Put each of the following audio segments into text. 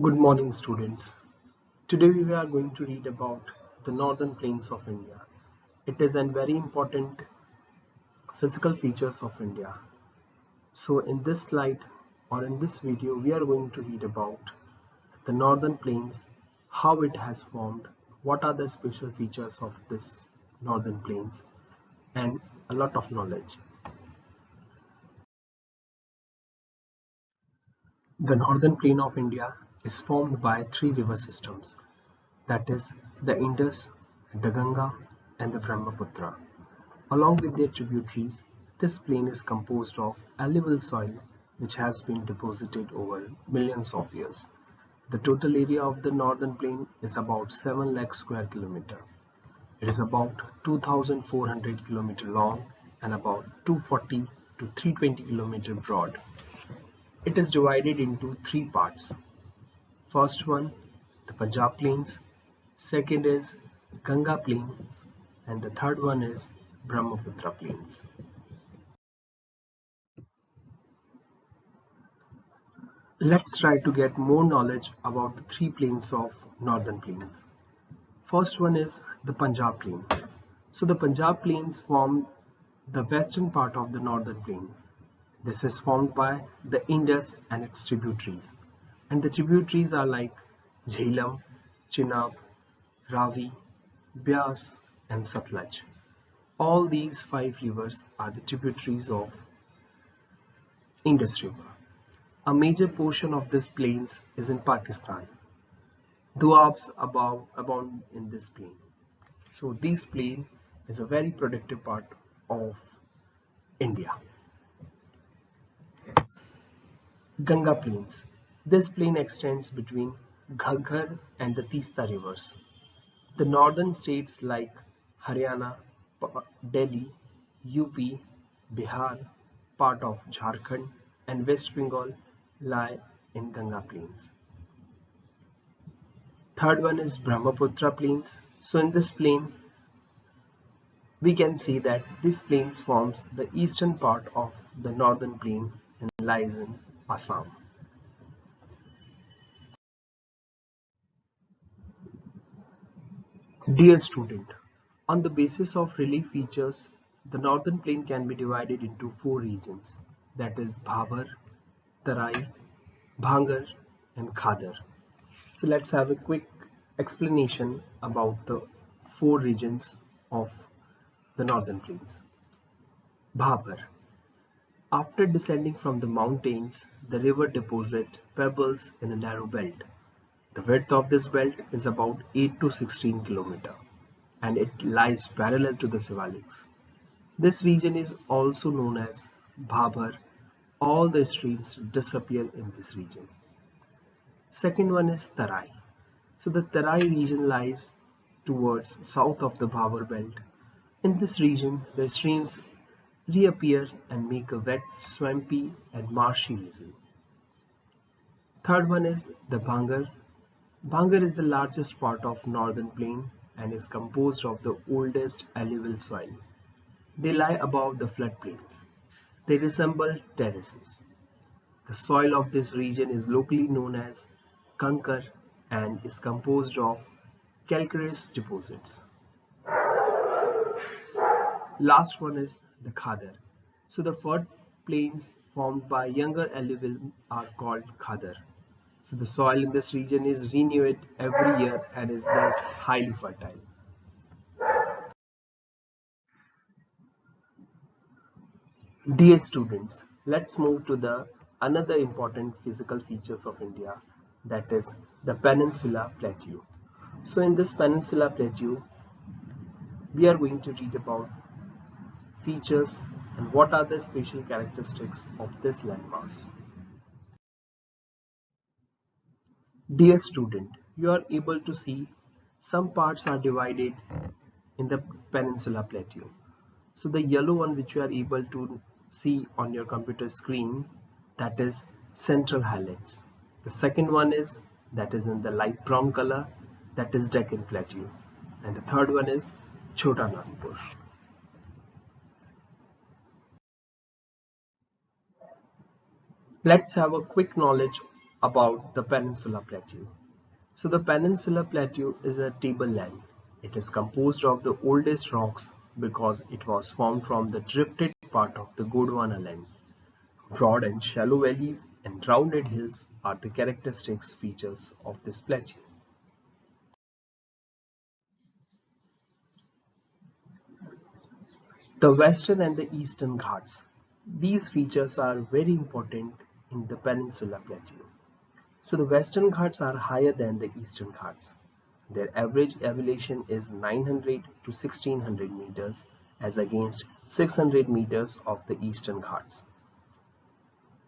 Good morning, students. Today we are going to read about the northern plains of India. It is a very important physical features of India. So in this slide or in this video, we are going to read about the northern plains, how it has formed, what are the special features of this northern plains, and a lot of knowledge. The northern plain of India is formed by three river systems, that is the Indus, the Ganga, and the Brahmaputra. Along with their tributaries, this plain is composed of alluvial soil which has been deposited over millions of years. The total area of the northern plain is about 7 lakh square kilometer. It is about 2,400 kilometer long and about 240 to 320 kilometer broad. It is divided into three parts. First one, the Punjab plains, second is Ganga plains, and the third one is Brahmaputra plains. Let's try to get more knowledge about the three plains of northern plains. First one is the Punjab plain. So the Punjab plains form the western part of the northern plain. This is formed by the Indus and its tributaries. And the tributaries are like Jhelum, Chenab, Ravi, Beas, and Satluj. All these five rivers are the tributaries of Indus River. A major portion of this plains is in Pakistan. Doabs abound in this plain. So this plain is a very productive part of India. Ganga plains. This plain extends between Ghaggar and the Teesta rivers. The northern states like Haryana, Delhi, UP, Bihar, part of Jharkhand, and West Bengal lie in Ganga plains. Third one is Brahmaputra plains. So in this plain, we can see that this plain forms the eastern part of the northern plain and lies in Assam. Dear student, on the basis of relief features, the northern plain can be divided into four regions, that is Bhabar, Tarai, Bhangar, and Khadar. So let's have a quick explanation about the four regions of the northern plains. Bhabar. After descending from the mountains, the river deposits pebbles in a narrow belt. The width of this belt is about 8 to 16 km and it lies parallel to the Sivaliks. This region is also known as Bhabar. All the streams disappear in this region. Second one is Tarai. So the Tarai region lies towards south of the Bhabar belt. In this region, the streams reappear and make a wet, swampy and marshy region. Third one is the Bhangar. Bhangar is the largest part of northern plain and is composed of the oldest alluvial soil. They lie above the floodplains. They resemble terraces. The soil of this region is locally known as Kankar and is composed of calcareous deposits. Last one is the Khadar. So the flood plains formed by younger alluvial are called Khadar. So the soil in this region is renewed every year and is thus highly fertile. Dear students, let's move to the another important physical features of India, that is the Peninsula Plateau. So in this Peninsula Plateau, we are going to read about features and what are the special characteristics of this landmass. Dear student, you are able to see some parts are divided in the Peninsula Plateau. So the yellow one which you are able to see on your computer screen, that is Central Highlands. The second one is that is in the light brown color, that is Deccan Plateau. And the third one is Chota Nagpur. Let's have a quick knowledge about the Peninsula Plateau. So the Peninsula Plateau is a tableland. It is composed of the oldest rocks because it was formed from the drifted part of the Gondwana land. Broad and shallow valleys and rounded hills are the characteristic features of this plateau. The Western and the Eastern Ghats. These features are very important in the Peninsula Plateau. So the Western Ghats are higher than the Eastern Ghats. Their average elevation is 900 to 1600 meters as against 600 meters of the Eastern Ghats.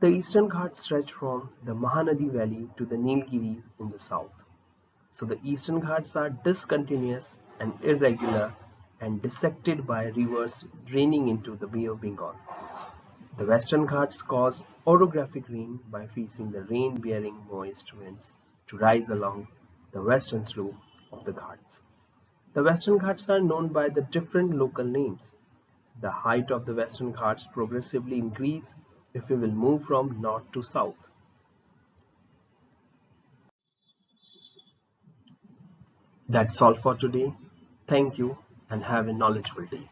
The Eastern Ghats stretch from the Mahanadi Valley to the Nilgiris in the south. So the Eastern Ghats are discontinuous and irregular and dissected by rivers draining into the Bay of Bengal. The Western Ghats cause orographic rain by freezing the rain-bearing moist winds to rise along the western slope of the Ghats. The Western Ghats are known by the different local names. The height of the Western Ghats progressively increase if we will move from north to south. That's all for today. Thank you and have a knowledgeable day.